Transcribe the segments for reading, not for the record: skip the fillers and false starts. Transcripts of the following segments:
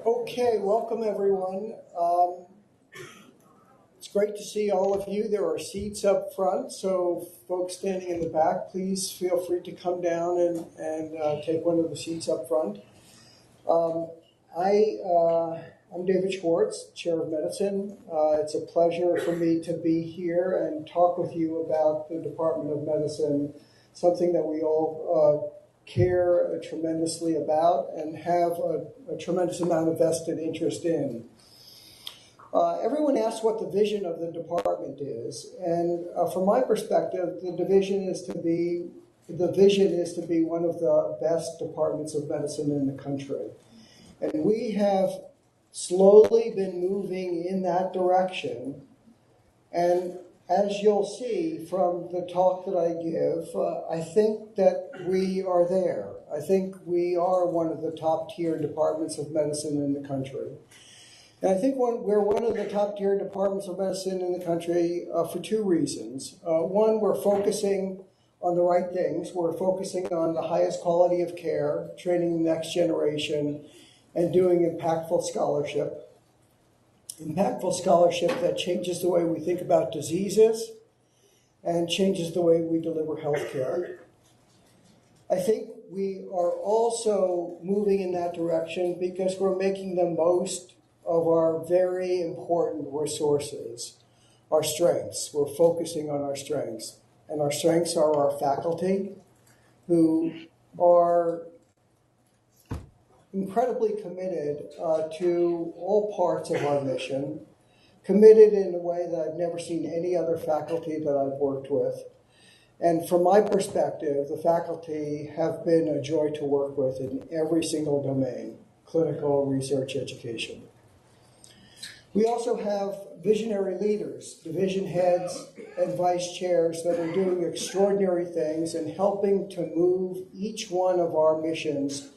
Okay, welcome everyone. It's great to see all of you. There are seats up front, so folks standing in the back, please feel free to come down and take one of the seats up front. Um, I'm David Schwartz, Chair of Medicine. It's a pleasure for me to be here and talk with you about the Department of Medicine, something that we all care tremendously about and have a tremendous amount of vested interest in. Everyone asks what the vision of the department is, and from my perspective, the vision is to be one of the best departments of medicine in the country. And we have slowly been moving in that direction. And as you'll see from the talk that I give, I think that we are there. I think we are one of the top tier departments of medicine in the country. And I think we're one of the top tier departments of medicine in the country for two reasons. One, we're focusing on the right things. We're focusing on the highest quality of care, training the next generation, and doing impactful scholarship. Impactful scholarship that changes the way we think about diseases and changes the way we deliver healthcare. I think we are also moving in that direction because we're making the most of our very important resources, our strengths. We're focusing on our strengths. And our strengths are our faculty, who are incredibly committed to all parts of our mission, committed in a way that I've never seen any other faculty that I've worked with. And from my perspective, the faculty have been a joy to work with in every single domain, clinical, research, education. We also have visionary leaders, division heads and vice chairs that are doing extraordinary things and helping to move each one of our missions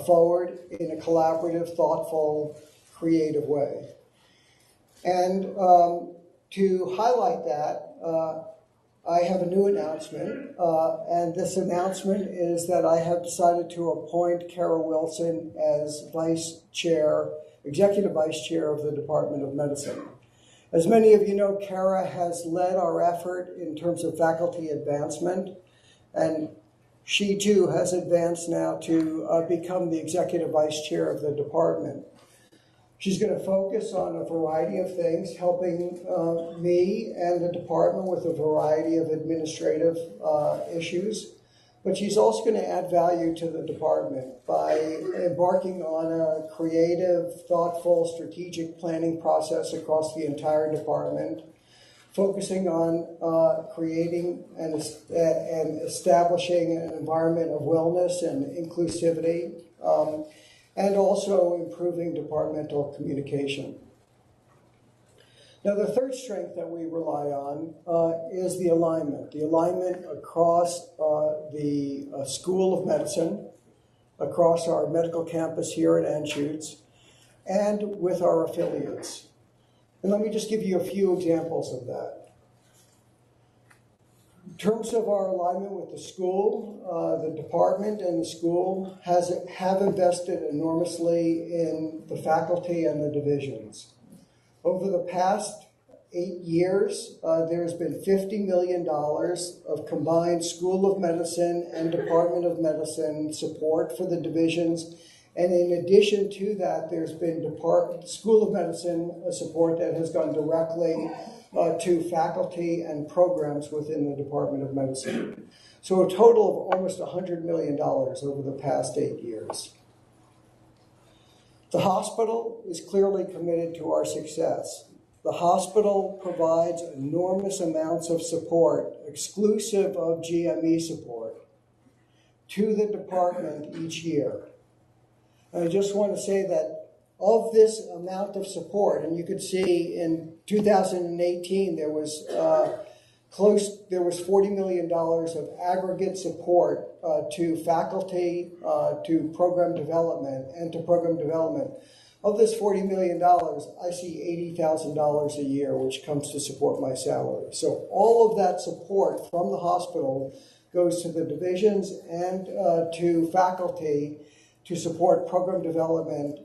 forward in a collaborative, thoughtful, creative way. And to highlight that, I have a new announcement, and this announcement is that I have decided to appoint Kara Wilson as Vice Chair, Executive Vice Chair of the Department of Medicine. As many of you know, Kara has led our effort in terms of faculty advancement, and she too has advanced now to become the Executive Vice Chair of the department. She's going to focus on a variety of things, helping me and the department with a variety of administrative issues. But she's also going to add value to the department by embarking on a creative, thoughtful, strategic planning process across the entire department, focusing on creating and establishing an environment of wellness and inclusivity, and also improving departmental communication. Now, the third strength that we rely on is the alignment across the School of Medicine, across our medical campus here at Anschutz, and with our affiliates. And let me just give you a few examples of that. In terms of our alignment with the school, the department and the school have invested enormously in the faculty and the divisions. Over the past 8 years, there's been $50 million of combined School of Medicine and Department of Medicine support for the divisions. And in addition to that, there's been School of Medicine support that has gone directly to faculty and programs within the Department of Medicine. So a total of almost $100 million over the past 8 years. The hospital is clearly committed to our success. The hospital provides enormous amounts of support, exclusive of GME support, to the department each year. And I just want to say that of this amount of support, and you could see in 2018 there was $40 million of aggregate support to faculty, to program development, and to program development. Of this $40 million, I see $80,000 a year, which comes to support my salary. So all of that support from the hospital goes to the divisions and to faculty to support program development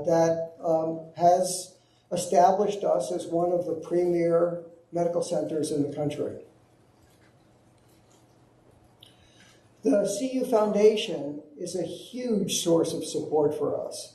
that has established us as one of the premier medical centers in the country. The CU Foundation is a huge source of support for us.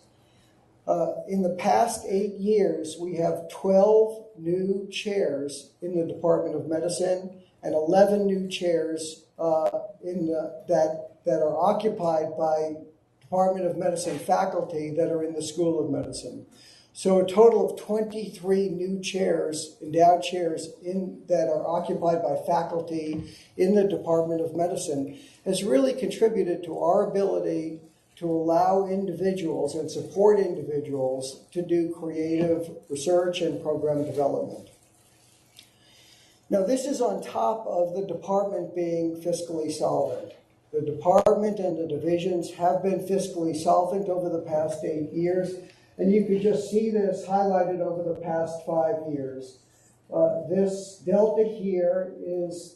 In the past 8 years, we have 12 new chairs in the Department of Medicine and 11 new chairs that are occupied by Department of Medicine faculty that are in the School of Medicine. So a total of 23 new chairs, endowed chairs that are occupied by faculty in the Department of Medicine has really contributed to our ability to allow individuals and support individuals to do creative research and program development. Now, this is on top of the department being fiscally solvent. The department and the divisions have been fiscally solvent over the past 8 years, and you can just see this highlighted over the past 5 years. This delta here is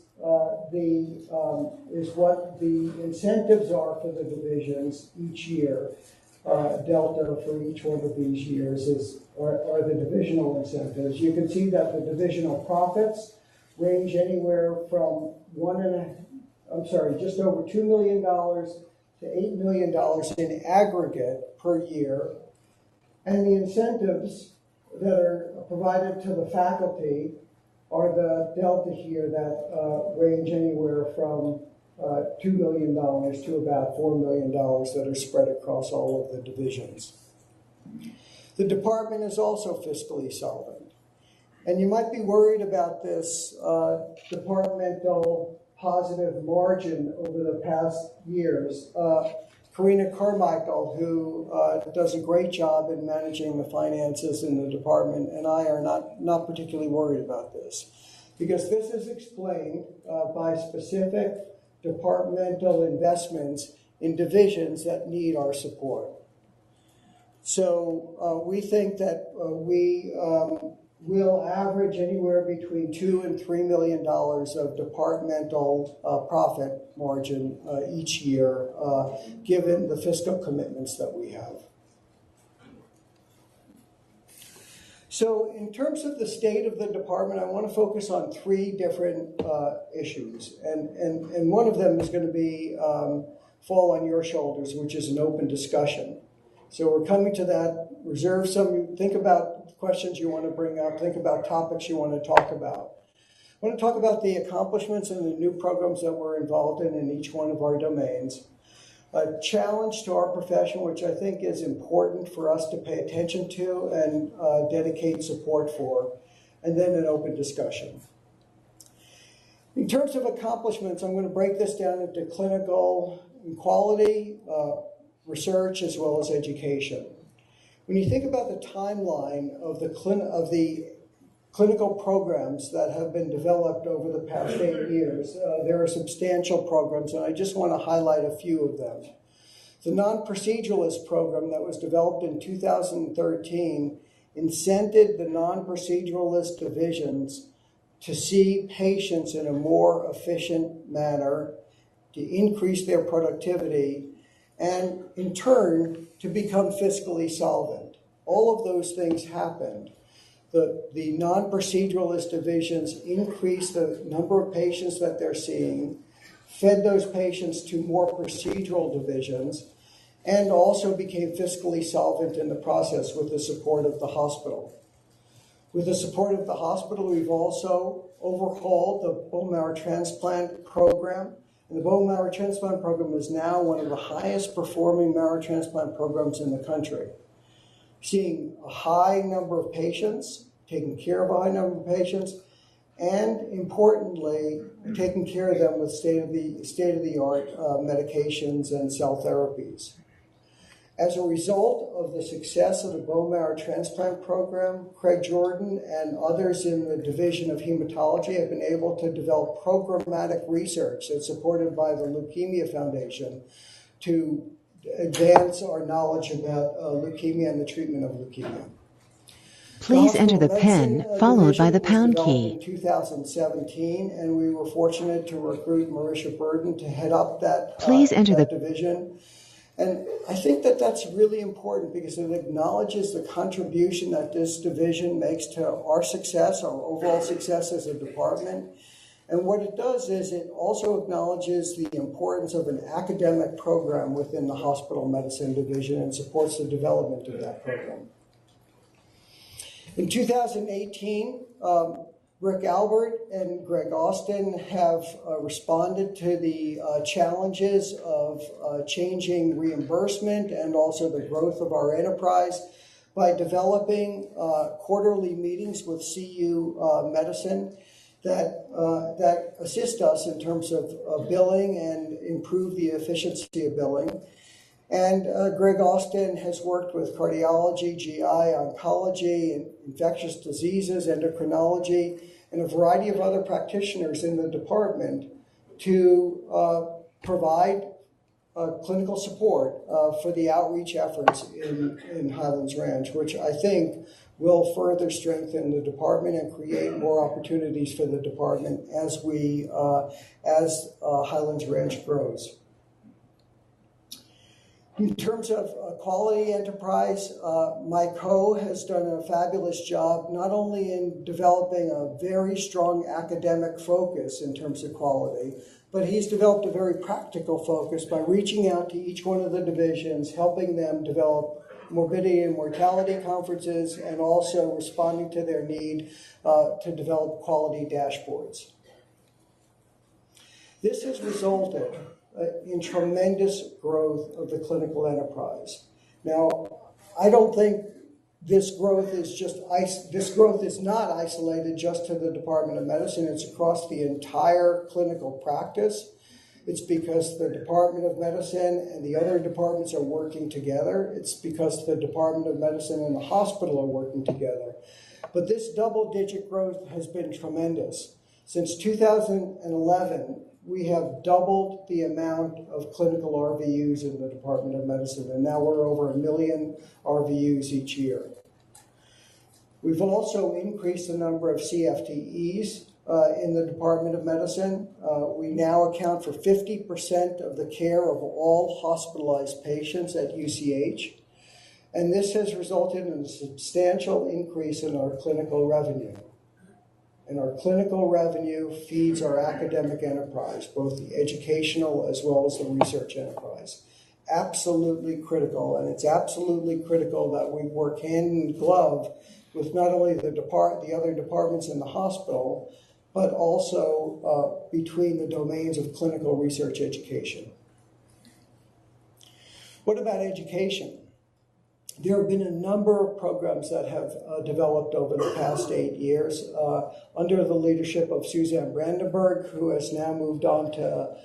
what the incentives are for the divisions each year. Delta for each one of these years are the divisional incentives. You can see that the divisional profits range anywhere from just over $2 million to $8 million in aggregate per year. And the incentives that are provided to the faculty are the delta here that range anywhere from $2 million to about $4 million that are spread across all of the divisions. The department is also fiscally solvent. And you might be worried about this departmental positive margin over the past years. Karina Carmichael, who does a great job in managing the finances in the department, and I are not particularly worried about this, because this is explained by specific departmental investments in divisions that need our support. So we think that we will average anywhere between $2 and $3 million of departmental profit margin each year, given the fiscal commitments that we have. So in terms of the state of the department, I want to focus on 3 different issues. And one of them is going to be fall on your shoulders, which is an open discussion. So we're coming to that. Reserve some, think about questions you want to bring up, think about topics you want to talk about. I want to talk about the accomplishments and the new programs that we're involved in each one of our domains. A challenge to our profession, which I think is important for us to pay attention to and dedicate support for, and then an open discussion. In terms of accomplishments, I'm going to break this down into clinical and quality, research, as well as education. When you think about the timeline of the clinical programs that have been developed over the past 8 years, there are substantial programs, and I just want to highlight a few of them. The non-proceduralist program that was developed in 2013 incented the non-proceduralist divisions to see patients in a more efficient manner, to increase their productivity, and in turn, to become fiscally solvent. All of those things happened. The non-proceduralist divisions increased the number of patients that they're seeing, fed those patients to more procedural divisions, and also became fiscally solvent in the process with the support of the hospital. With the support of the hospital, we've also overhauled the bone marrow transplant program. And the bone marrow transplant program is now one of the highest performing marrow transplant programs in the country. Seeing a high number of patients, taking care of a high number of patients, and importantly, taking care of them with state-of-the-art medications and cell therapies. As a result of the success of the bone marrow transplant program, Craig Jordan and others in the Division of Hematology have been able to develop programmatic research that's supported by the Leukemia Foundation to advance our knowledge about leukemia and the treatment of leukemia. Please enter the PIN followed by the pound key. In 2017, and we were fortunate to recruit Marisha Burden to head up that, Please enter that the division. And I think that that's really important because it acknowledges the contribution that this division makes to our success, our overall success as a department. And what it does is it also acknowledges the importance of an academic program within the hospital medicine division and supports the development of that program. In 2018, Rick Albert and Greg Austin have responded to the challenges of changing reimbursement and also the growth of our enterprise by developing quarterly meetings with CU Medicine that assist us in terms of billing and improve the efficiency of billing. And Greg Austin has worked with cardiology, GI, oncology, infectious diseases, endocrinology, and a variety of other practitioners in the department to provide clinical support for the outreach efforts in Highlands Ranch, which I think will further strengthen the department and create more opportunities for the department as Highlands Ranch grows. In terms of quality enterprise, Mike Ho has done a fabulous job, not only in developing a very strong academic focus in terms of quality, but he's developed a very practical focus by reaching out to each one of the divisions, helping them develop morbidity and mortality conferences, and also responding to their need to develop quality dashboards. This has resulted in tremendous growth of the clinical enterprise. Now, I don't think this growth is not isolated just to the Department of Medicine. It's across the entire clinical practice. It's because the Department of Medicine and the other departments are working together. It's because the Department of Medicine and the hospital are working together. But this double-digit growth has been tremendous. Since 2011, we have doubled the amount of clinical RVUs in the Department of Medicine, and now we're over 1 million RVUs each year. We've also increased the number of CFTEs in the Department of Medicine. We now account for 50% of the care of all hospitalized patients at UCH, and this has resulted in a substantial increase in our clinical revenue. And our clinical revenue feeds our academic enterprise, both the educational as well as the research enterprise. Absolutely critical, and it's absolutely critical that we work hand in glove with not only the other departments in the hospital, but also between the domains of clinical research education. What about education? There have been a number of programs that have developed over the past 8 years under the leadership of Suzanne Brandenburg, who has now moved on to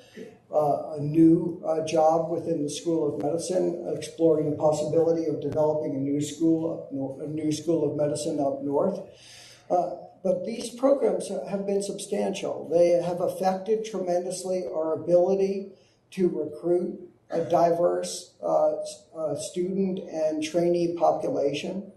a new job within the School of Medicine, exploring the possibility of developing a new school of medicine up north. But these programs have been substantial. They have affected tremendously our ability to recruit a diverse student and trainee population.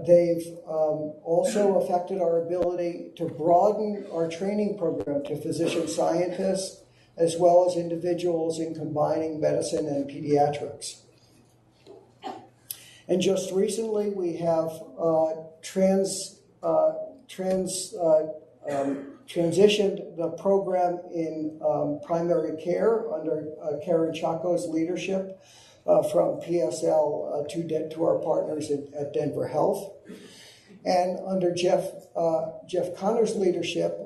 They've also affected our ability to broaden our training program to physician scientists, as well as individuals in combining medicine and pediatrics. And just recently, we have transitioned the program in primary care under Karen Chaco's leadership from PSL to our partners at Denver Health. And under Jeff Connor's leadership,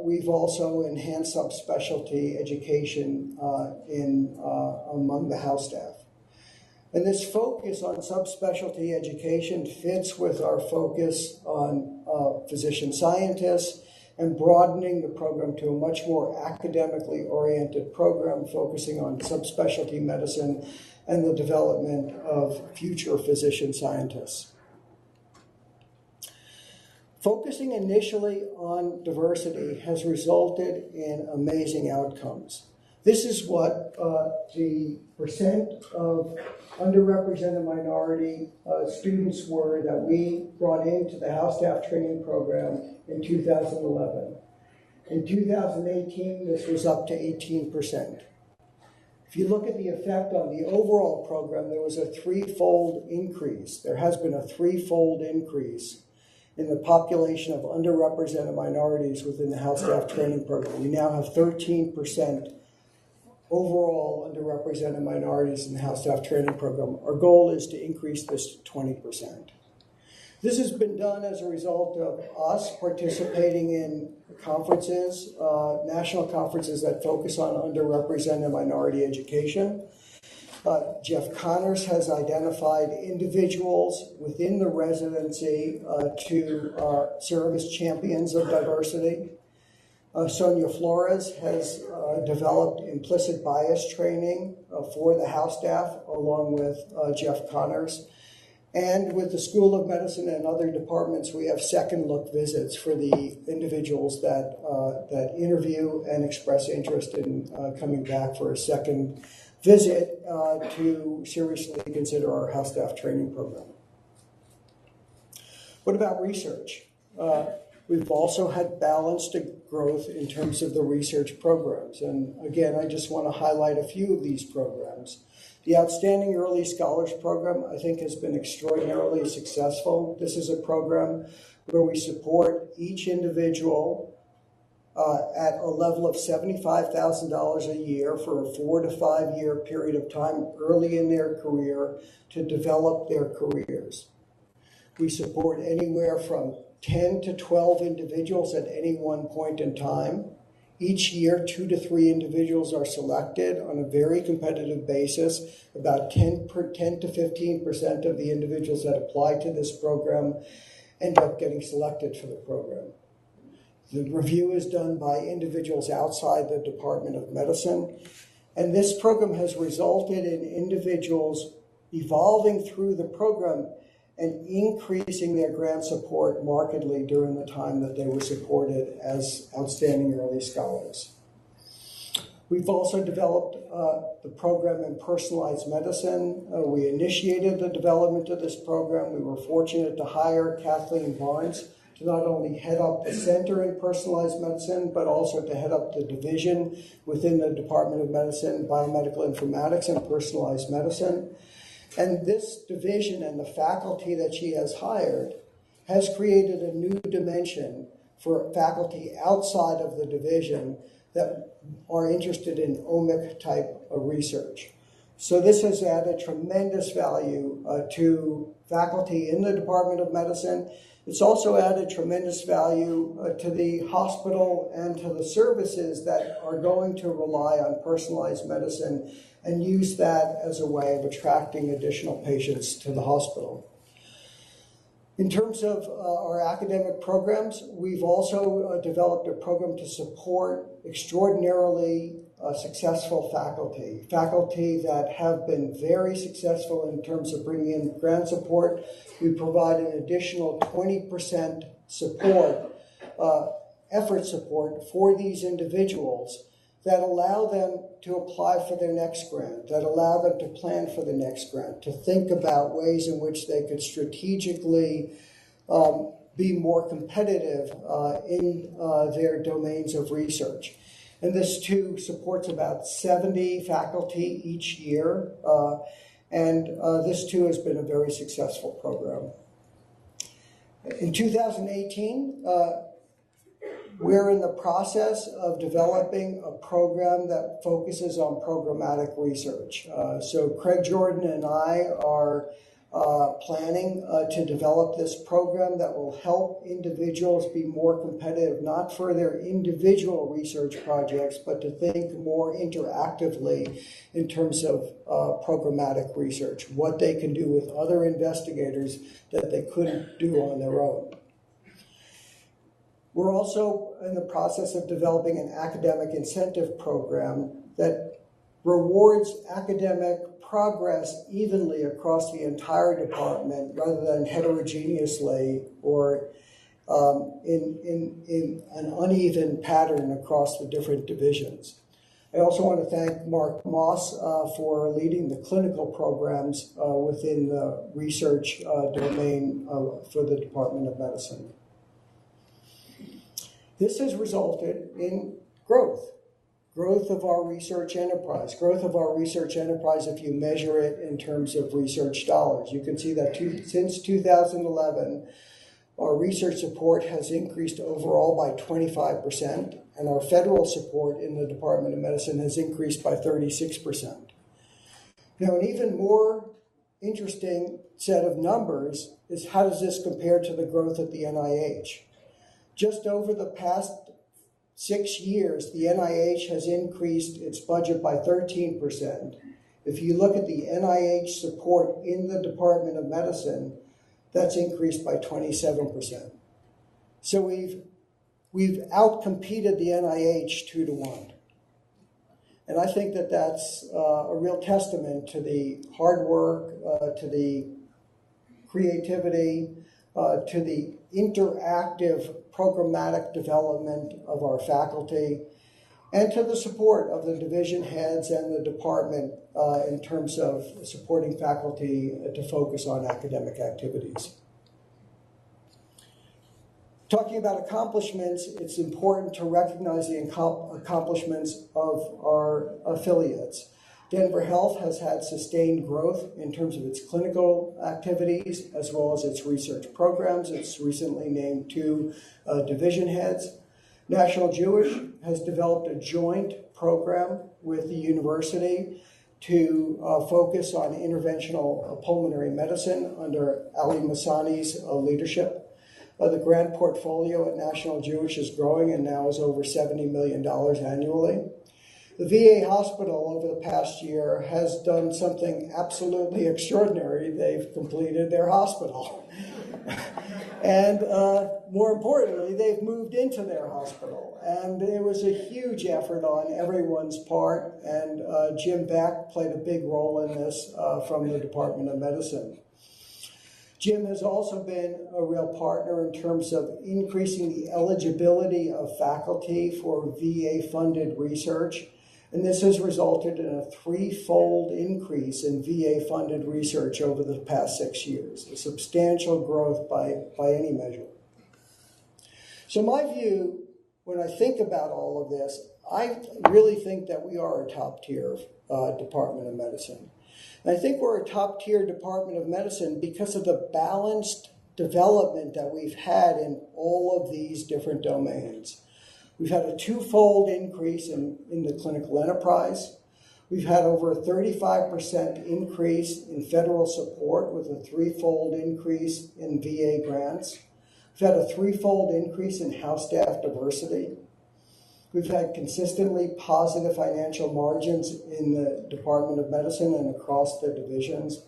we've also enhanced subspecialty education among the house staff. And this focus on subspecialty education fits with our focus on physician scientists and broadening the program to a much more academically oriented program focusing on subspecialty medicine and the development of future physician scientists. Focusing initially on diversity has resulted in amazing outcomes. This is what the percent of underrepresented minority students were that we brought into the house staff training program in 2011. In 2018, this was up to 18%. If you look at the effect on the overall program, there was a threefold increase. There has been a threefold increase in the population of underrepresented minorities within the house staff training program. We now have 13% overall underrepresented minorities in the house staff training program. Our goal is to increase this to 20%. This has been done as a result of us participating in conferences, national conferences that focus on underrepresented minority education. Jeff Connors has identified individuals within the residency to serve as champions of diversity. Sonia Flores has developed implicit bias training for the house staff along with Jeff Connors. And with the School of Medicine and other departments, we have second look visits for the individuals that interview and express interest in coming back for a second visit to seriously consider our house staff training program. What about research? We've also had balanced growth in terms of the research programs. And again, I just want to highlight a few of these programs. The Outstanding Early Scholars Program, I think, has been extraordinarily successful. This is a program where we support each individual at a level of $75,000 a year for a 4 to 5 year period of time early in their career to develop their careers. We support anywhere from 10 to 12 individuals at any one point in time. Each year, 2 to 3 individuals are selected on a very competitive basis. About 10 to 15% of the individuals that apply to this program end up getting selected for the program. The review is done by individuals outside the Department of Medicine, and this program has resulted in individuals evolving through the program and increasing their grant support markedly during the time that they were supported as outstanding early scholars. We've also developed the program in personalized medicine. We initiated the development of this program. We were fortunate to hire Kathleen Barnes to not only head up the center in personalized medicine, but also to head up the division within the Department of Medicine, Biomedical Informatics, and Personalized Medicine. And this division and the faculty that she has hired has created a new dimension for faculty outside of the division that are interested in omic type of research. So this has added tremendous value to faculty in the Department of Medicine. It's also added tremendous value to the hospital and to the services that are going to rely on personalized medicine and use that as a way of attracting additional patients to the hospital. In terms of our academic programs, we've also developed a program to support extraordinarily successful faculty that have been very successful in terms of bringing in grant support. We provide an additional 20% support, effort support for these individuals that allow them to apply for their next grant, that allow them to plan for the next grant, to think about ways in which they could strategically be more competitive in their domains of research. And this too supports about 70 faculty each year, and this too has been a very successful program. In 2018, we're in the process of developing a program that focuses on programmatic research. So Craig Jordan and I are planning to develop this program that will help individuals be more competitive, not for their individual research projects, but to think more interactively in terms of programmatic research, what they can do with other investigators that they couldn't do on their own. We're also in the process of developing an academic incentive program that rewards academic progress evenly across the entire department rather than heterogeneously or in an uneven pattern across the different divisions. I also want to thank Mark Moss for leading the clinical programs within the research domain for the Department of Medicine. This has resulted in growth growth of our research enterprise. Growth of our research enterprise, if you measure it in terms of research dollars. You can see that since 2011, our research support has increased overall by 25%, and our federal support in the Department of Medicine has increased by 36%. Now, an even more interesting set of numbers is how does this compare to the growth at the NIH? Just over the past 6 years, the NIH has increased its budget by 13%. If you look at the NIH support in the Department of Medicine, that's increased by 27%. So we've outcompeted the NIH 2-1. And I think that that's a real testament to the hard work, to the creativity, to the interactive programmatic development of our faculty, and to the support of the division heads and the department in terms of supporting faculty to focus on academic activities. Talking about accomplishments, it's important to recognize the accomplishments of our affiliates. Denver Health has had sustained growth in terms of its clinical activities as well as its research programs. It's recently named 2 division heads. National Jewish has developed a joint program with the university to focus on interventional pulmonary medicine under Ali Masani's leadership. The grant portfolio at National Jewish is growing and now is over $70 million annually. The VA hospital over the past year has done something absolutely extraordinary. They've completed their hospital. And more importantly, they've moved into their hospital. And it was a huge effort on everyone's part. And Jim Beck played a big role in this from the Department of Medicine. Jim has also been a real partner in terms of increasing the eligibility of faculty for VA-funded research. And this has resulted in a 3-fold increase in VA-funded research over the past 6 years, a substantial growth by any measure. So my view, when I think about all of this, I really think that we are a top-tier Department of Medicine. And I think we're a top-tier Department of Medicine because of the balanced development that we've had in all of these different domains. We've had a 2-fold increase in the clinical enterprise. We've had over a 35% increase in federal support with a 3-fold increase in VA grants. We've had a 3-fold increase in house staff diversity. We've had consistently positive financial margins in the Department of Medicine and across the divisions.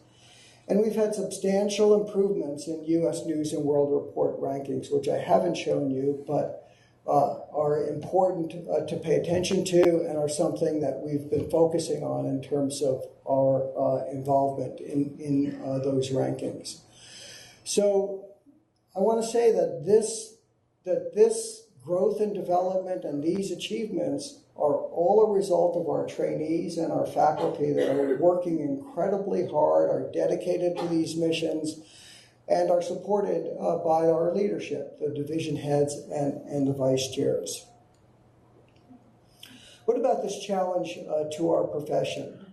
And we've had substantial improvements in U.S. News and World Report rankings, which I haven't shown you, but are important to pay attention to and are something that we've been focusing on in terms of our involvement in those rankings. So I want to say that this growth and development and these achievements are all a result of our trainees and our faculty that are working incredibly hard, are dedicated to these missions, and are supported by our leadership, the division heads and the vice chairs. What about this challenge to our profession?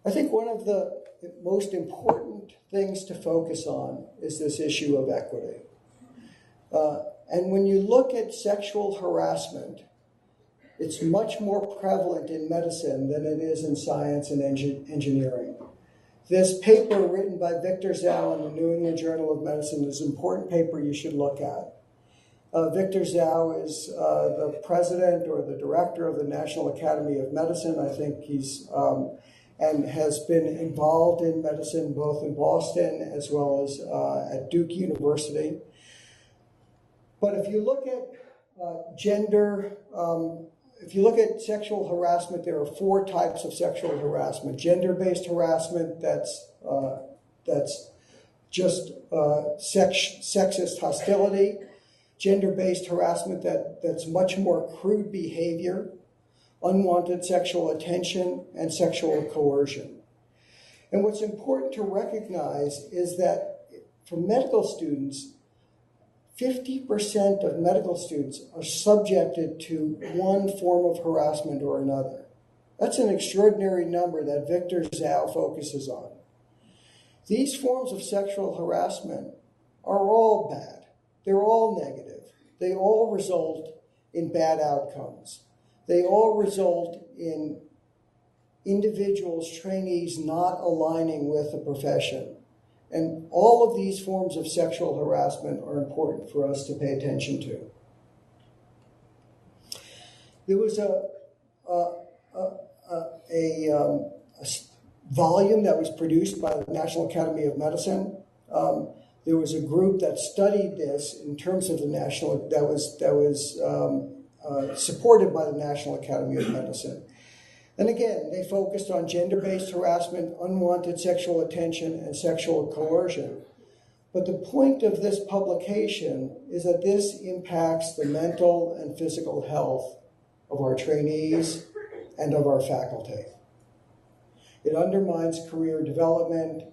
I think one of the most important things to focus on is this issue of equity. And when you look at sexual harassment, it's much more prevalent in medicine than it is in science and engineering. This paper written by Victor Zhao in the New England Journal of Medicine is an important paper you should look at. Victor Zhao is the president or the director of the National Academy of Medicine. I think he's and has been involved in medicine both in Boston as well as at Duke University. But if you look at gender, if you look at sexual harassment, there are 4 types of sexual harassment. Gender-based harassment, that's just sexist hostility. Gender-based harassment, that's much more crude behavior, unwanted sexual attention, and sexual coercion. And what's important to recognize is that for medical students, 50% of medical students are subjected to one form of harassment or another. That's an extraordinary number that Victor Zhao focuses on. These forms of sexual harassment are all bad. They're all negative. They all result in bad outcomes. They all result in individuals, trainees not aligning with the profession. And all of these forms of sexual harassment are important for us to pay attention to. There was a volume that was produced by the National Academy of Medicine. There was a group that studied this in terms of the national, that was supported by the National Academy of Medicine. And again, they focused on gender-based harassment, unwanted sexual attention, and sexual coercion. But the point of this publication is that this impacts the mental and physical health of our trainees and of our faculty. It undermines career development,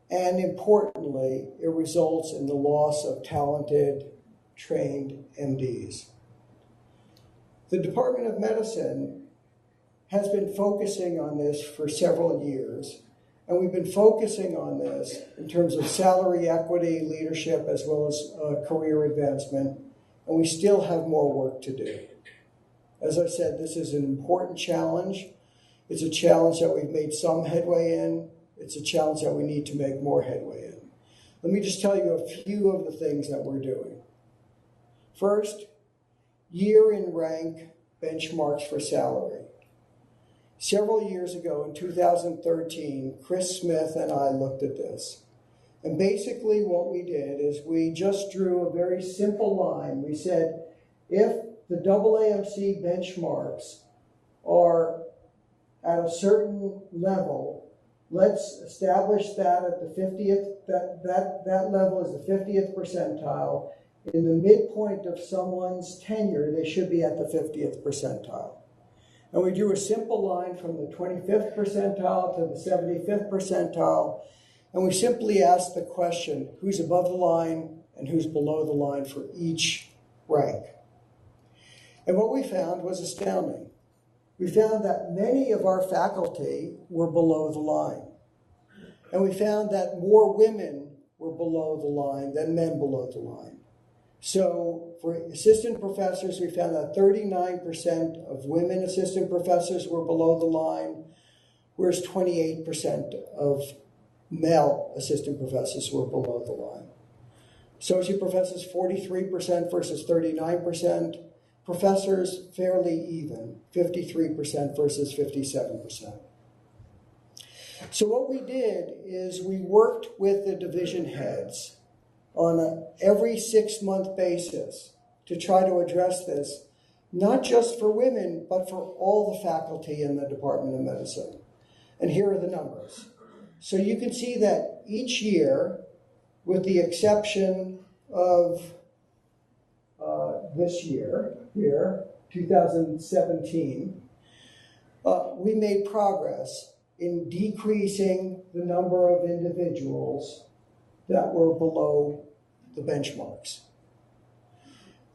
and importantly, it results in the loss of talented, trained MDs. The Department of Medicine has been focusing on this for several years, and we've been focusing on this in terms of salary equity, leadership, as well as career advancement, and we still have more work to do. As I said, this is an important challenge. It's a challenge that we've made some headway in. It's a challenge that we need to make more headway in. Let me just tell you a few of the things that we're doing. First, year in rank benchmarks for salary. Several years ago, in 2013, Chris Smith and I looked at this. And basically what we did is we just drew a very simple line. We said, if the AAMC benchmarks are at a certain level, let's establish that at the 50th, that level is the 50th percentile. In the midpoint of someone's tenure, they should be at the 50th percentile. And we drew a simple line from the 25th percentile to the 75th percentile, and we simply asked the question, who's above the line and who's below the line for each rank? And what we found was astounding. We found that many of our faculty were below the line. And we found that more women were below the line than men below the line. So for assistant professors, we found that 39% of women assistant professors were below the line, whereas 28% of male assistant professors were below the line. Associate professors, 43% versus 39%. Professors, fairly even, 53% versus 57%. So what we did is we worked with the division heads on an every 6-month basis to try to address this, not just for women, but for all the faculty in the Department of Medicine. And here are the numbers. So you can see that each year, with the exception of this year, here, 2017, we made progress in decreasing the number of individuals that were below the benchmarks.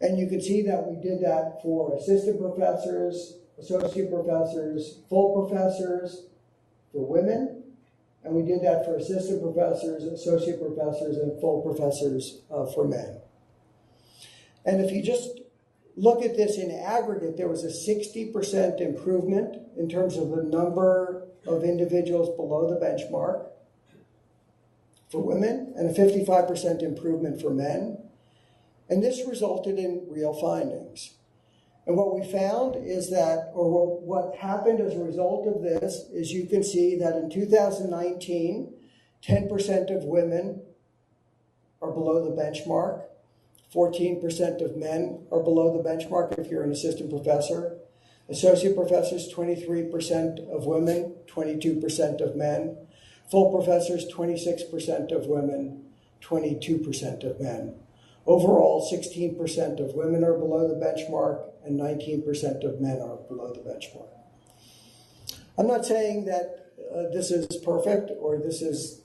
And you can see that we did that for assistant professors, associate professors, full professors for women, and we did that for assistant professors, associate professors, and full professors for men. And if you just look at this in aggregate, there was a 60% improvement in terms of the number of individuals below the benchmark for women, and a 55% improvement for men. And this resulted in real findings. And what we found is that, or what happened as a result of this, is you can see that in 2019, 10% of women are below the benchmark, 14% of men are below the benchmark if you're an assistant professor. Associate professors, 23% of women, 22% of men. Full professors, 26% of women, 22% of men. Overall, 16% of women are below the benchmark and 19% of men are below the benchmark. I'm not saying that this is perfect or this is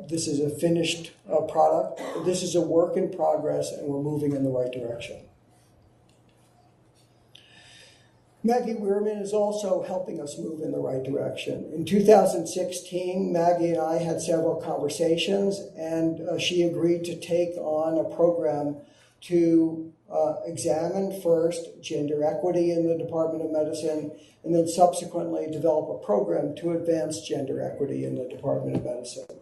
this is a finished product. This is a work in progress, and we're moving in the right direction. Maggie Weirman is also helping us move in the right direction. In 2016, Maggie and I had several conversations, and she agreed to take on a program to examine first gender equity in the Department of Medicine, and then subsequently develop a program to advance gender equity in the Department of Medicine.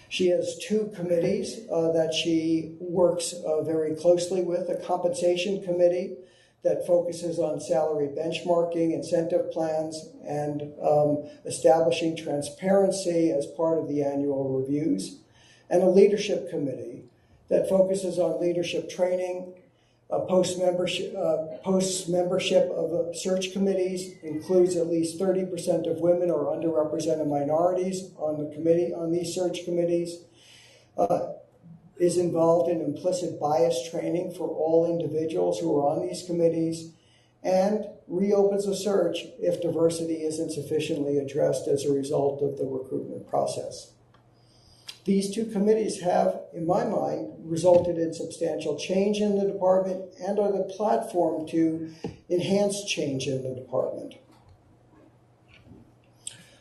She has two committees that she works very closely with, a compensation committee that focuses on salary benchmarking, incentive plans, and establishing transparency as part of the annual reviews, and a leadership committee that focuses on leadership training, post-membership of search committees, includes at least 30% of women or underrepresented minorities on the committee, on these search committees, is involved in implicit bias training for all individuals who are on these committees, and reopens a search if diversity isn't sufficiently addressed as a result of the recruitment process. These two committees have, in my mind, resulted in substantial change in the department and are the platform to enhance change in the department.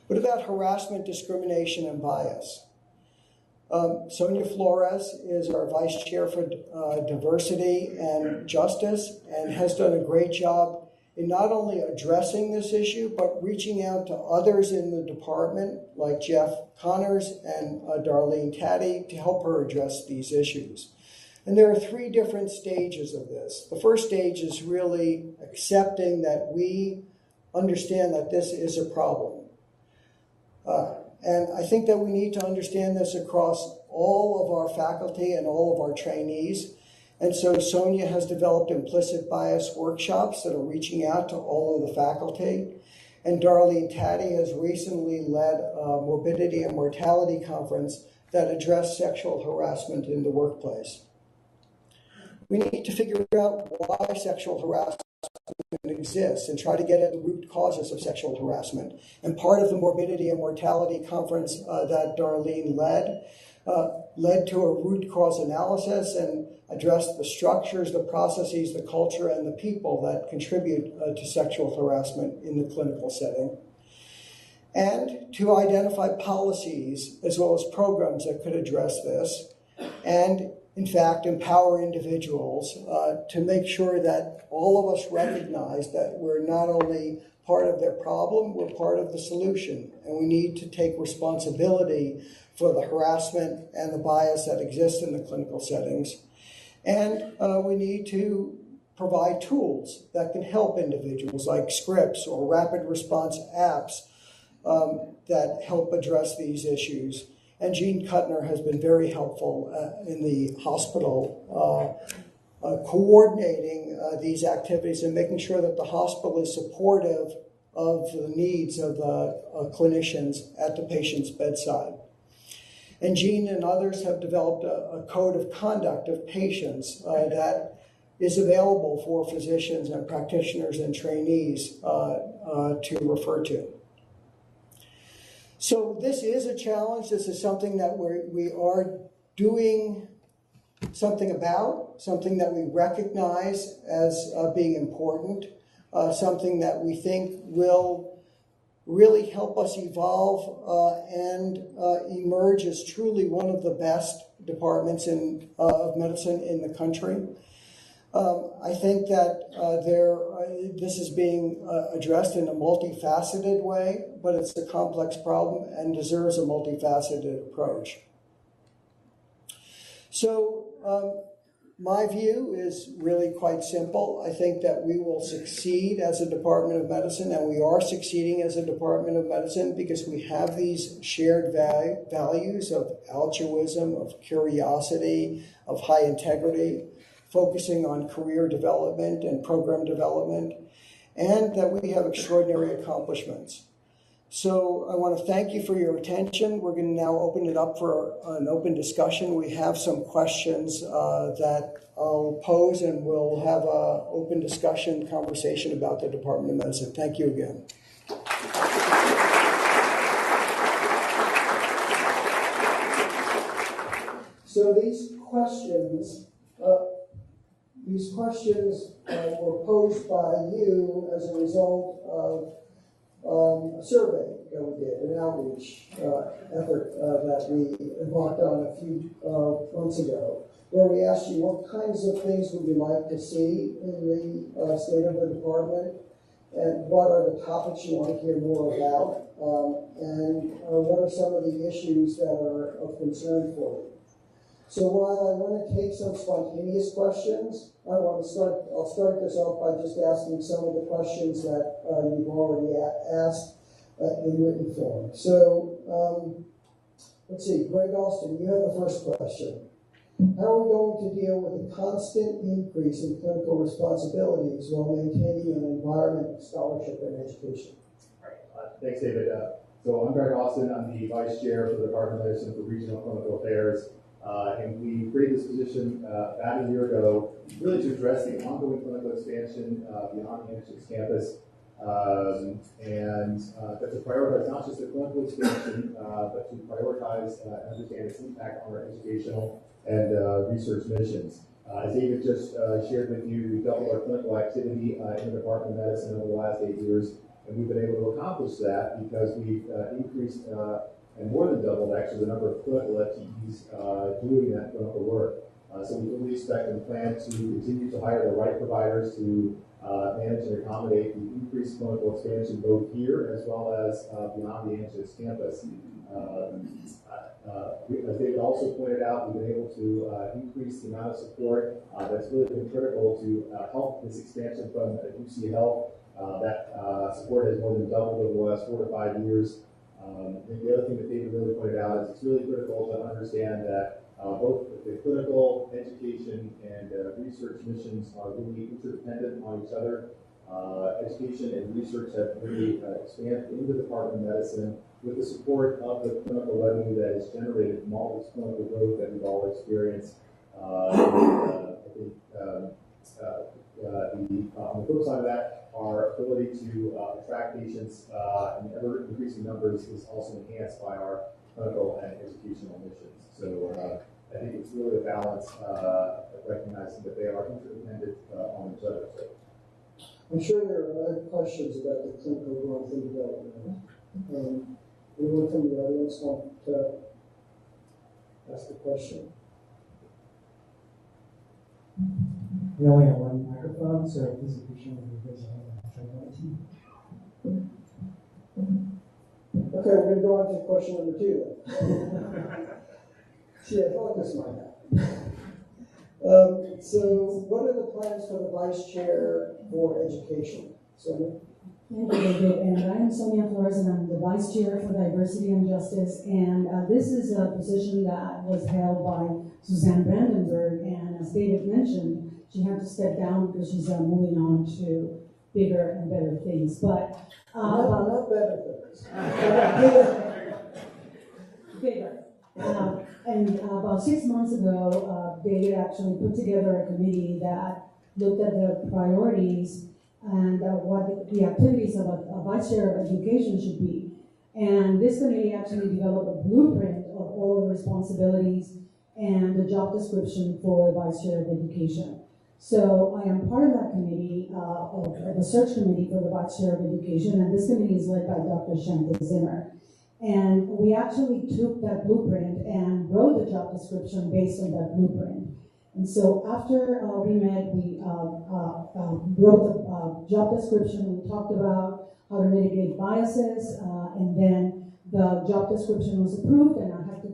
What about harassment, discrimination, and bias? Sonia Flores is our Vice Chair for Diversity and Justice and has done a great job in not only addressing this issue, but reaching out to others in the department, like Jeff Connors and Darlene Taddy, to help her address these issues. And there are three different stages of this. The first stage is really accepting that we understand that this is a problem. And I think that we need to understand this across all of our faculty and all of our trainees. And so Sonia has developed implicit bias workshops that are reaching out to all of the faculty. And Darlene Taddy has recently led a morbidity and mortality conference that addressed sexual harassment in the workplace. We need to figure out why sexual harassment exists and try to get at the root causes of sexual harassment. And part of the morbidity and mortality conference that Darlene led to a root cause analysis and addressed the structures, the processes, the culture, and the people that contribute to sexual harassment in the clinical setting. And to identify policies as well as programs that could address this, and in fact, empower individuals to make sure that all of us recognize that we're not only part of their problem, we're part of the solution. And we need to take responsibility for the harassment and the bias that exists in the clinical settings. And we need to provide tools that can help individuals, like scripts or rapid response apps that help address these issues. And Jean Kuttner has been very helpful in the hospital, coordinating these activities and making sure that the hospital is supportive of the needs of the clinicians at the patient's bedside. And Jean and others have developed a code of conduct of patients that is available for physicians and practitioners and trainees to refer to. So this is a challenge. This is something that we are doing something about, something that we recognize as being important, something that we think will really help us evolve and emerge as truly one of the best departments of medicine in the country. I think that this is being addressed in a multifaceted way, but it's a complex problem and deserves a multifaceted approach. So my view is really quite simple. I think that we will succeed as a Department of Medicine, and we are succeeding as a Department of Medicine because we have these shared values of altruism, of curiosity, of high integrity, focusing on career development and program development, and that we have extraordinary accomplishments. So I want to thank you for your attention. We're going to now open it up for an open discussion. We have some questions that I'll pose, and we'll have an open discussion, conversation about the Department of Medicine. Thank you again. So these questions were posed by you as a result of a survey that we did, an outreach effort that we embarked on a few months ago, where we asked you what kinds of things would you like to see in the state of the department, and what are the topics you want to hear more about, and what are some of the issues that are of concern for you. So while I want to take some spontaneous questions, I'll start this off by just asking some of the questions that you've already asked in written form. So let's see, Greg Alston, you have the first question. How are we going to deal with the constant increase in clinical responsibilities while maintaining an environment of scholarship and education? All right. Thanks, David. So I'm Greg Alston. I'm the Vice Chair for the Department of Medicine for Regional Clinical Affairs. And we created this position about a year ago, really to address the ongoing clinical expansion beyond the NHS campus, and to prioritize not just the clinical expansion, but to prioritize and understand its impact on our educational and research missions. As David just shared with you, we've doubled our clinical activity in the Department of Medicine over the last 8 years, and we've been able to accomplish that because we've increased and more than doubled, actually, the number of clinical FTEs doing that clinical work. So we fully expect and plan to continue to hire the right providers to manage and accommodate the increased clinical expansion both here as well as beyond the NHS campus. As David also pointed out, we've been able to increase the amount of support that's really been critical to help this expansion from UC Health. That support has more than doubled over the last 4 to 5 years. The other thing that David really pointed out is it's really critical to understand that both the clinical education and research missions are really interdependent on each other. Education and research have really expanded into the Department of Medicine with the support of the clinical revenue that is generated from all this clinical growth that we've all experienced. On the flip side of that, our ability to attract patients in ever increasing numbers is also enhanced by our clinical and educational missions. So I think it's really a balance of recognizing that they are interdependent on each other. So. I'm sure there are other questions about the clinical growth and development. Anyone from the audience want to ask a question? We only have one microphone, so please appreciate it. Okay, we're going to go on to question number 2 then. See, I thought this might happen. So what are the plans for the Vice Chair for Education? Sonia? Thank you, David. And I am Sonia Flores, and I'm the Vice Chair for Diversity and Justice. And this is a position that was held by Suzanne Brandenburg. And as David mentioned, she had to step down because she's moving on to bigger and better things. But not better things. Bigger. And about 6 months ago, David actually put together a committee that looked at the priorities and what the activities of a Vice Chair of Education should be. And this committee actually developed a blueprint of all the responsibilities and the job description for the Vice Chair of Education. So I am part of that committee, of the search committee for the Vice Chair of Education, and this committee is led by Dr. Shanta Zimmer. And we actually took that blueprint and wrote the job description based on that blueprint. And so after we met, we wrote the job description. We talked about how to mitigate biases, and then the job description was approved, and I have to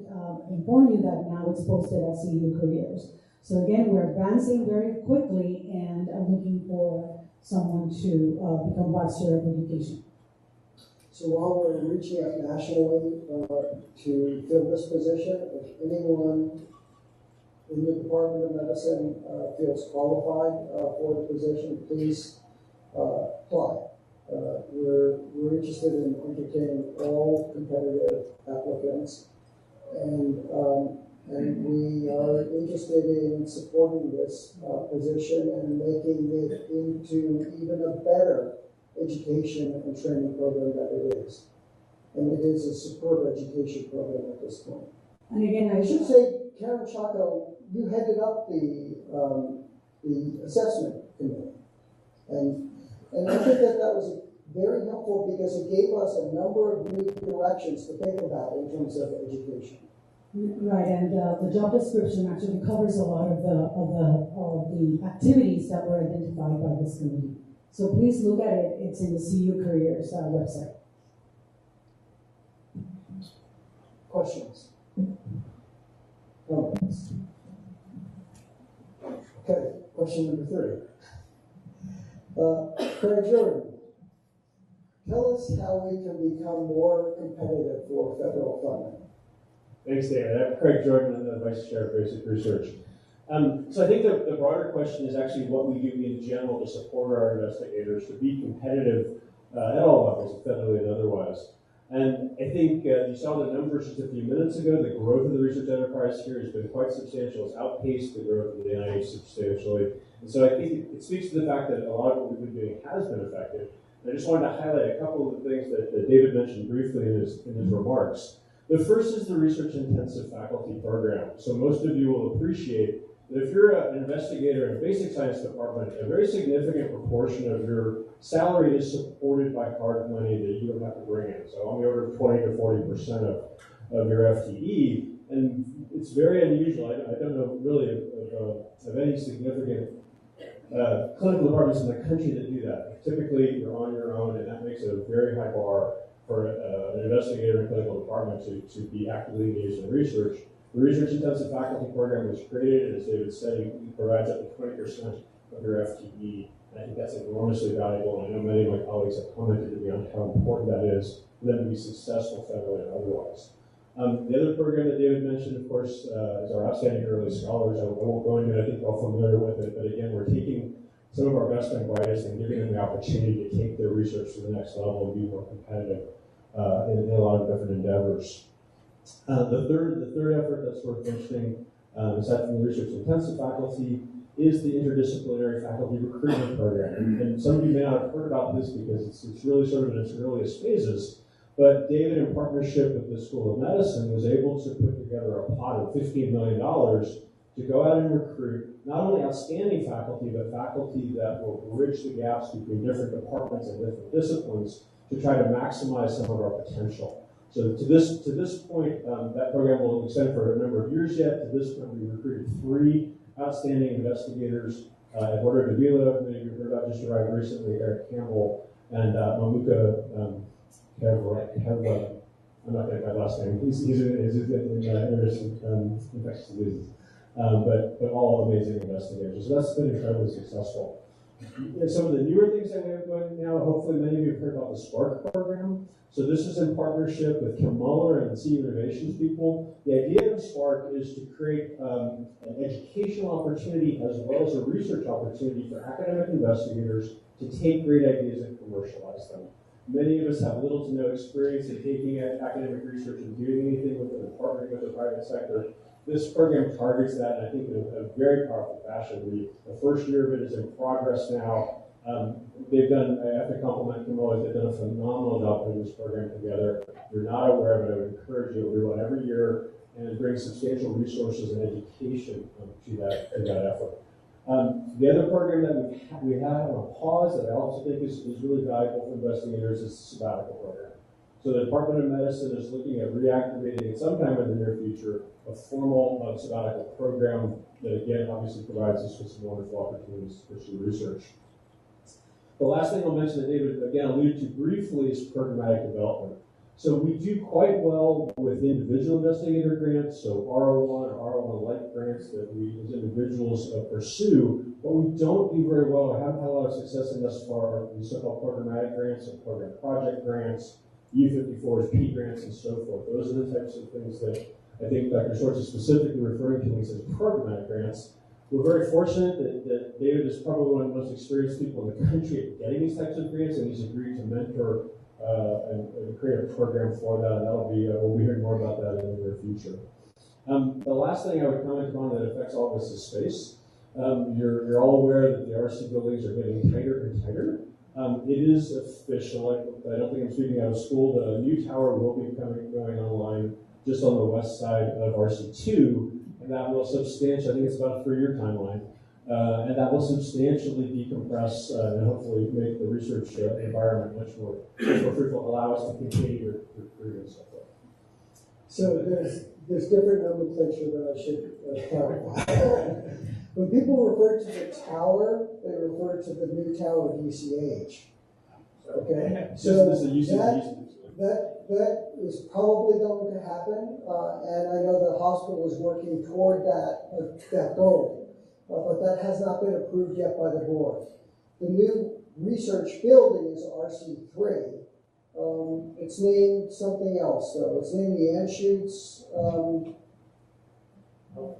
inform you that now it's posted at CU Careers. So again, we're advancing very quickly and looking for someone to become Vice Chair of Education. So while we're reaching out nationally to fill this position, if anyone in the Department of Medicine feels qualified for the position, please apply. We're interested in entertaining all competitive applicants, and we are interested in supporting this position and making it into even a better education and training program that it is. And it is a superb education program at this point. And again, I should say Karen Chaco, you headed up the assessment committee. And I think that was very helpful because it gave us a number of new directions to think about in terms of education. Right, and the job description actually covers a lot of the activities that were identified by this committee. So please look at it. It's in the CU Careers website. Questions? Comments? Okay, question number 3. Craig Jordan, tell us how we can become more competitive for federal funding. Thanks, David. I'm Craig Jordan. I'm the Vice Chair of Basic Research. So I think the broader question is actually what we do in general to support our investigators to be competitive at all levels, federally and otherwise. And I think you saw the numbers just a few minutes ago. The growth of the research enterprise here has been quite substantial. It's outpaced the growth of the NIH substantially. And so I think it speaks to the fact that a lot of what we've been doing has been effective. And I just wanted to highlight a couple of the things that David mentioned briefly in his remarks. The first is the research-intensive faculty program. So most of you will appreciate that if you're an investigator in a basic science department, a very significant proportion of your salary is supported by hard money that you don't have to bring in. So on the order of 20 to 40% of your FTE. And it's very unusual. I don't know really of any significant clinical departments in the country that do that. Typically, you're on your own, and that makes it a very high bar for an investigator in a clinical department to be actively engaged in research. The research-intensive faculty program was created, and as David said, it provides up to 20% of your FTE. And I think that's enormously valuable, and I know many of my colleagues have commented to me on how important that is for them to be successful federally and otherwise. The other program that David mentioned, of course, is our Outstanding Early Scholars. I won't go into it, I think you're all familiar with it, but again, we're taking some of our best and brightest and giving them the opportunity to take their research to the next level and be more competitive in a lot of different endeavors. The third effort that's worth mentioning, aside from the research-intensive faculty, is the interdisciplinary faculty recruitment program. And some of you may not have heard about this because it's really sort of in its earliest phases, but David, in partnership with the School of Medicine, was able to put together a pot of $15 million to go out and recruit not only outstanding faculty, but faculty that will bridge the gaps between different departments and different disciplines to try to maximize some of our potential. So to this point, that program will extend for a number of years yet. To this point, we recruited 3 outstanding investigators. Eduardo Davila, many of you heard about, just arrived recently, Eric Campbell, and Mamuka Kevla. I'm not going to get my last name. He's in infectious diseases. But all amazing investigators. So that's been incredibly successful. And some of the newer things that we have going now, hopefully many of you have heard about the SPARK program. So this is in partnership with Kim Muller and CU Innovations people. The idea of SPARK is to create an educational opportunity as well as a research opportunity for academic investigators to take great ideas and commercialize them. Many of us have little to no experience in taking academic research and doing anything with it and partnering with the private sector. This program targets that, and I think in a very powerful fashion. The first year of it is in progress now. They've done, I have to compliment Kim Muller, they've done a phenomenal job putting this program together. If you're not aware of it, I would encourage you. We run every year and bring substantial resources and education to that effort. The other program that we have on a pause that I also think is really valuable for investigators is the sabbatical program. So the Department of Medicine is looking at reactivating at sometime in the near future a formal sabbatical program that again obviously provides us with some wonderful opportunities to pursue research. The last thing I'll mention that David again alluded to briefly is programmatic development. So we do quite well with individual investigator grants, so R01 or R01-like grants that we as individuals pursue, but we don't do very well or haven't had a lot of success in thus far in so-called programmatic grants and program project grants, U54s, P grants, and so forth. Those are the types of things that I think Dr. Schwartz is specifically referring to when he says programmatic grants. We're very fortunate that David is probably one of the most experienced people in the country at getting these types of grants, and he's agreed to mentor and create a program for that. And that'll be we'll be hearing more about that in the near future. The last thing I would comment on that affects all of us is space. You're all aware that the RC buildings are getting tighter and tighter. It is official. I don't think I'm speaking out of school, but a new tower will be going online just on the west side of RC2. and that will substantially, I think it's about a 3-year timeline, and that will substantially decompress and hopefully make the research environment much more fruitful, allow us to continue recruiting and so forth. So there's different nomenclature that I should clarify. When people refer to the tower, they refer to the new tower of UCH. Okay, so This is the UCH. that is probably going to happen, and I know the hospital is working toward that goal, but that has not been approved yet by the board. The new research building is RC3. It's named something else, though. It's named the Anschutz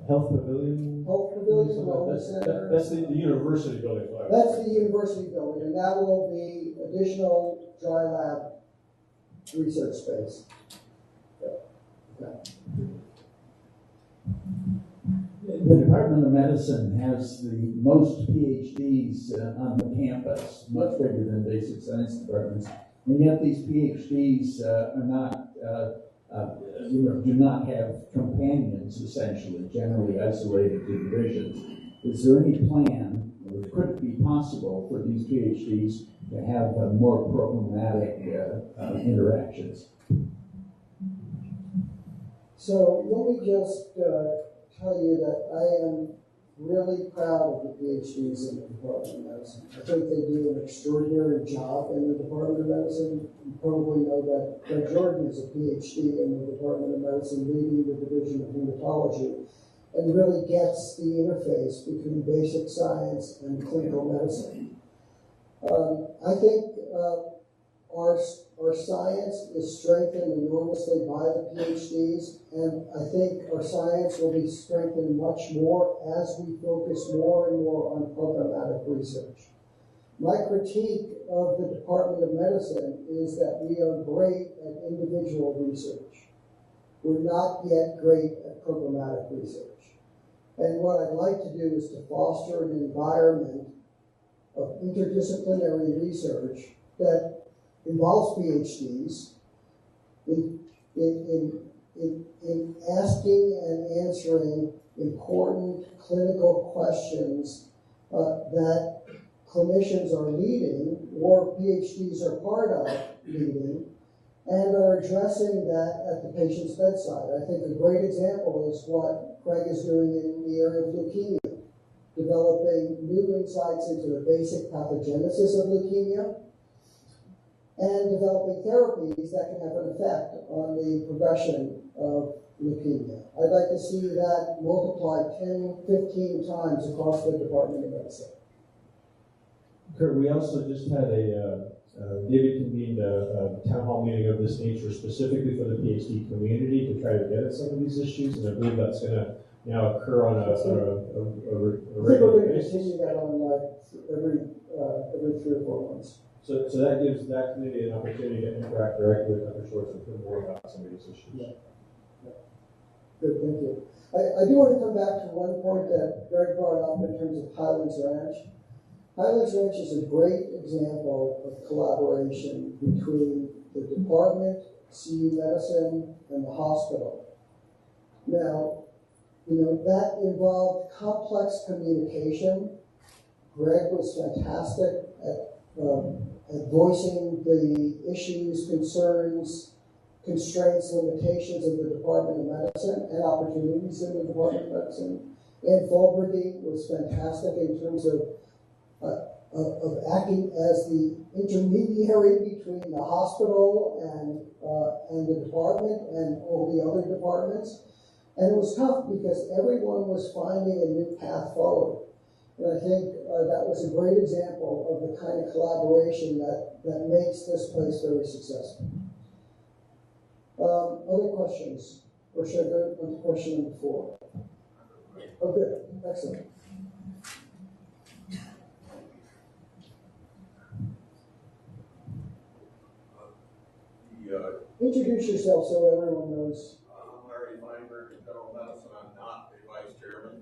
Health Pavilion. Wellness Center. That's the university building. That's the university building, and that will be additional dry lab research space. The Department of Medicine has the most PhDs on the campus, much bigger than basic science departments, and yet these PhDs are not, do not have companions, essentially, generally isolated to divisions. Is there any plan, or could it be possible for these PhDs to have more programmatic interactions? So let me just tell you that I am really proud of the PhDs in the Department of Medicine. I think they do an extraordinary job in the Department of Medicine. You probably know that Craig Jordan is a PhD in the Department of Medicine, leading the Division of Hematology, and really gets the interface between basic science and clinical medicine. I think our science is strengthened enormously by the PhDs, and I think our science will be strengthened much more as we focus more and more on programmatic research. My critique of the Department of Medicine is that we are great at individual research. We're not yet great at programmatic research. And what I'd like to do is to foster an environment of interdisciplinary research that involves PhDs in asking and answering important clinical questions that clinicians are leading or PhDs are part of leading, and are addressing that at the patient's bedside. I think a great example is what Craig is doing in the area of leukemia, developing new insights into the basic pathogenesis of leukemia, and developing therapies that can have an effect on the progression of leukemia. I'd like to see that multiplied 10, 15 times across the Department of Medicine. Kurt, we also just had David convened a town hall meeting of this nature specifically for the PhD community to try to get at some of these issues, and I believe that's going to now occur on a regular basis. Continue that on every 3 or 4 months. So that gives that committee an opportunity to interact directly with Dr. Schwartz and learn more about some of these issues. Yeah. Good, thank you. I do want to come back to one point that Greg brought up in terms of Highlands Ranch. Highlands Ranch is a great example of collaboration between the department, CU Medicine, and the hospital. Now, that involved complex communication. Greg was fantastic at voicing the issues, concerns, constraints, limitations of the Department of Medicine and opportunities in the Department of Medicine. Ann Fulbergy was fantastic in terms of acting as the intermediary between the hospital and the department and all the other departments. And it was tough because everyone was finding a new path forward. And I think that was a great example of the kind of collaboration that makes this place very successful. Other questions? Or should I go on to question number 4? Oh, good. Excellent. Introduce yourself so everyone knows. I'm Larry Feinberg in General Medicine. I'm not the vice chairman.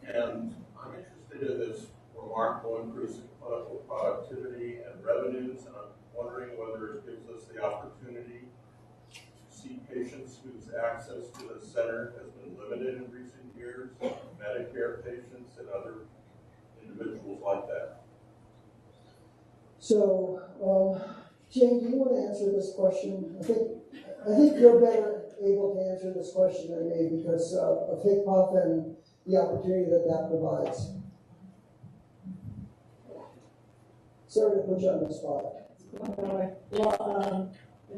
And I'm interested in this remarkable increase in clinical productivity and revenues, and I'm wondering whether it gives us the opportunity to see patients whose access to the center has been limited in recent years, Medicare patients and other individuals like that. So, Jane, do you want to answer this question? I think you're better able to answer this question than me because of HICPOF and the opportunity that provides. Sorry to put you on the spot. Well,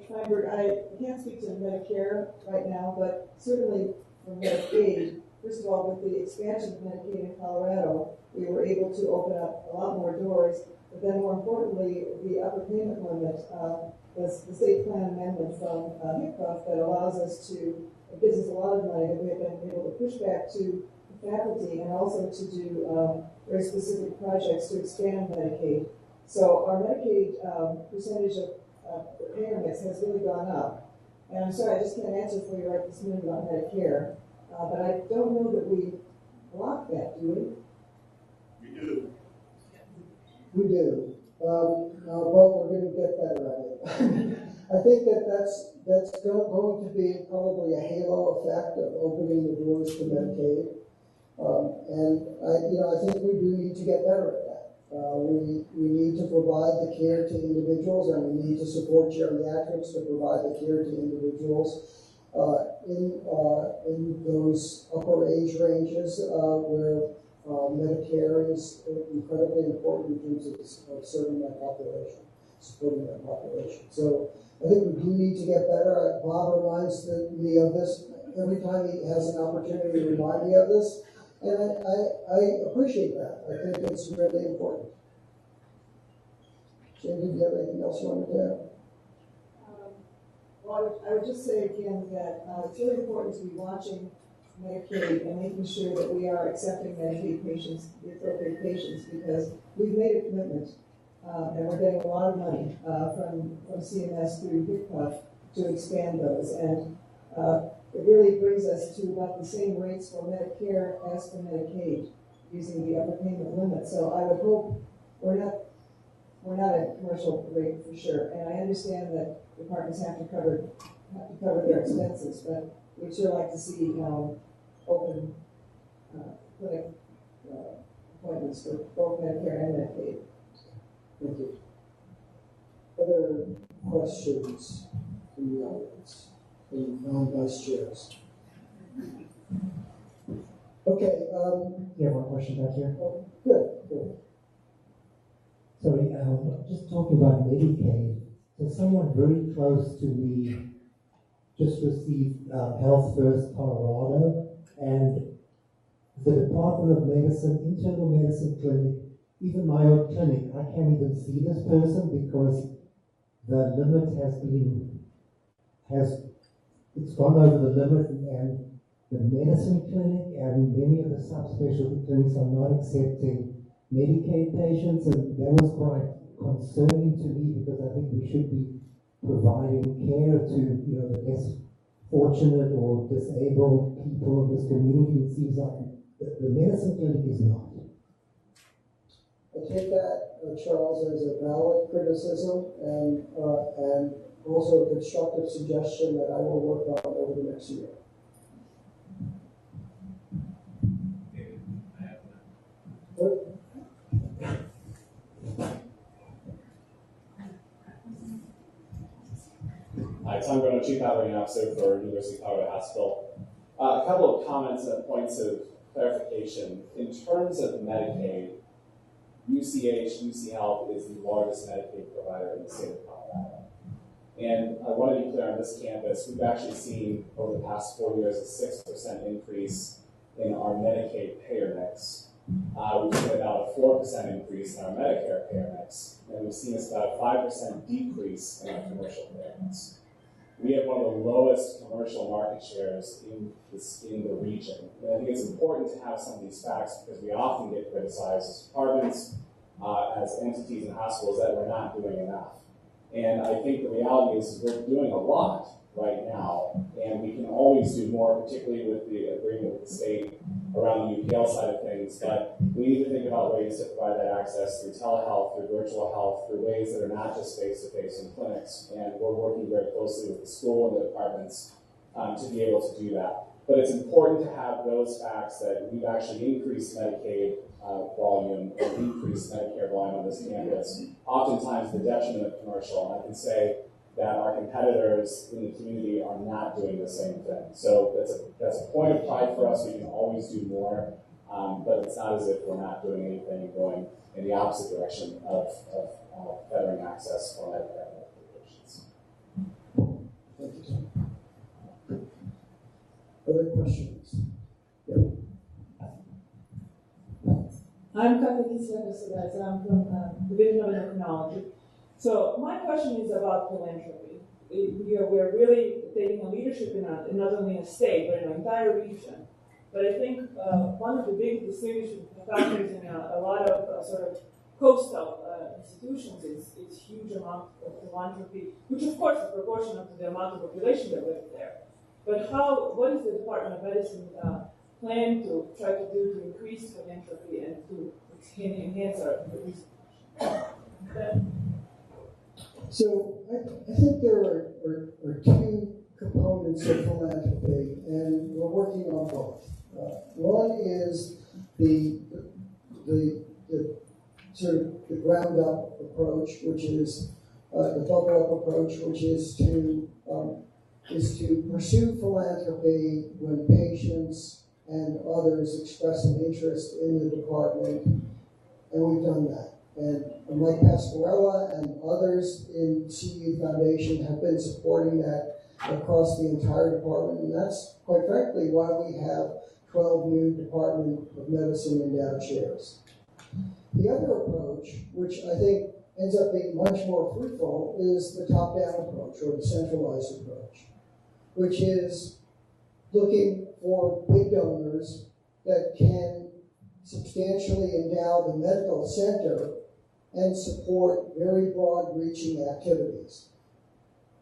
Feinberg, I can't speak to Medicare right now, but certainly for Medicaid, first of all, with the expansion of Medicaid in Colorado, we were able to open up a lot more doors, but then more importantly, the upper payment limit, the state plan amendment from HICPOF that allows us to, it gives us a lot of money that we have been able to push back to the faculty and also to do very specific projects to expand Medicaid. So our Medicaid percentage of the payer mix has really gone up. And I'm sorry, I just can't answer for you right this minute about Medicare, but I don't know that we block that, do we? We do. We do. Well, we're going to get better at it. I think that's going to be probably a halo effect of opening the doors to Medicaid. And I think we do need to get better at that. We need to provide the care to individuals, and we need to support geriatrics to provide the care to individuals in those upper age ranges where Medicare is incredibly important in terms of serving that population, supporting that population. So I think we do need to get better. Bob reminds me of this every time he has an opportunity to remind me of this. And I appreciate that. I think it's really important. Jane, do you have anything else you want to add? Well, I would just say again that it's really important to be watching Medicaid and making sure that we are accepting Medicaid patients, the appropriate patients, because we've made a commitment and we're getting a lot of money from CMS through HICPOF to expand those. And it really brings us to about the same rates for Medicare as for Medicaid using the upper payment limit. So I would hope we're not at commercial rate for sure. And I understand that departments have to cover their expenses, but we'd sure like to see open clinic appointments for both Medicare and Medicaid. Thank you. Other questions from the audience? The non-vice chairs. Okay. You have one question back here? Oh, good. Sorry, just talking about Medicaid. So someone very close to me just received Health First Colorado, and the Department of Medicine, internal medicine clinic, even my own clinic, I can't even see this person because the limit it's gone over the limit, and the medicine clinic and many of the subspecialty clinics are not accepting Medicaid patients, and that was quite concerning to me because I think we should be providing care to the less fortunate or disabled people of this community. It seems like the medicine clinic is not. I take that, Charles, as a valid criticism and also a constructive suggestion that I will work on over the next year. Hi, Tom Grono, Chief Operating Officer for University of Colorado Hospital. A couple of comments and points of clarification. In terms of Medicaid, UCH, UC Health is the largest Medicaid provider in the state of Colorado. And I want to be clear on this campus, we've actually seen over the past 4 years a 6% increase in our Medicaid payer mix. We've seen about a 4% increase in our Medicare payer mix, and we've seen about a 5% decrease in our commercial payer mix. We have one of the lowest commercial market shares in the region. And I think it's important to have some of these facts because we often get criticized as departments, as entities and hospitals that we're not doing enough. And I think the reality is we're doing a lot right now, and we can always do more, particularly with the agreement with the state around the UPL side of things. But we need to think about ways to provide that access through telehealth, through virtual health, through ways that are not just face-to-face in clinics. And we're working very closely with the school and the departments to be able to do that. But it's important to have those facts that we've actually increased Medicaid volume or decreased Medicare volume on this campus, oftentimes the detriment of commercial. And I can say that our competitors in the community are not doing the same thing. So that's a point of pride for us. We can always do more, but it's not as if we're not doing anything and going in the opposite direction of bettering access for Medicare and Medicaid patients. Thank you, Tom. Other questions? Yep. I'm Kathleen Kislev, I'm from Division of Endocrinology. So my question is about philanthropy. We're really taking a leadership in not only in a state, but in an entire region. But I think one of the big distinguishing factors in a lot of sort of coastal institutions is huge amount of philanthropy, which of course is proportional to the amount of population that lives there. But what is the Department of Medicine plan to try to do to increase philanthropy and to enhance our research? So I think there are two components of philanthropy, and we're working on both. One is the sort of the ground up approach, which is the bubble up approach, which is to pursue philanthropy when patients and others express an interest in the department, and we've done that. And Mike Pasquarella and others in CU Foundation have been supporting that across the entire department, and that's quite frankly why we have 12 new Department of Medicine endowed chairs. The other approach, which I think ends up being much more fruitful, is the top-down approach or the centralized approach, which is looking for big donors that can substantially endow the medical center and support very broad-reaching activities.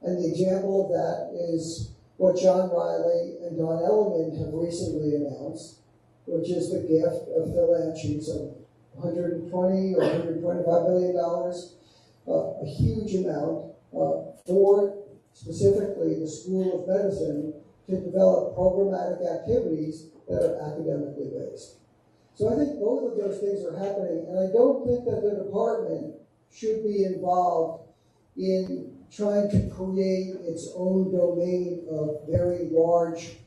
And the example of that is what John Riley and Don Elliman have recently announced, which is the gift of Phil Anschutz of $120 or $125 million, a huge amount for specifically the School of Medicine to develop programmatic activities that are academically based. So I think both of those things are happening, and I don't think that the department should be involved in trying to create its own domain of very large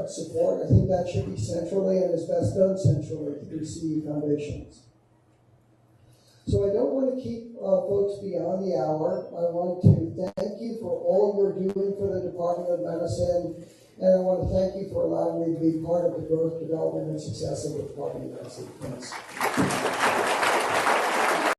support. I think that should be centrally and is best done centrally through CU Foundations. So I don't want to keep folks beyond the hour. I want to thank you for all you're doing for the Department of Medicine, and I want to thank you for allowing me to be part of the growth, development, and success of the Department of Medicine. Thanks.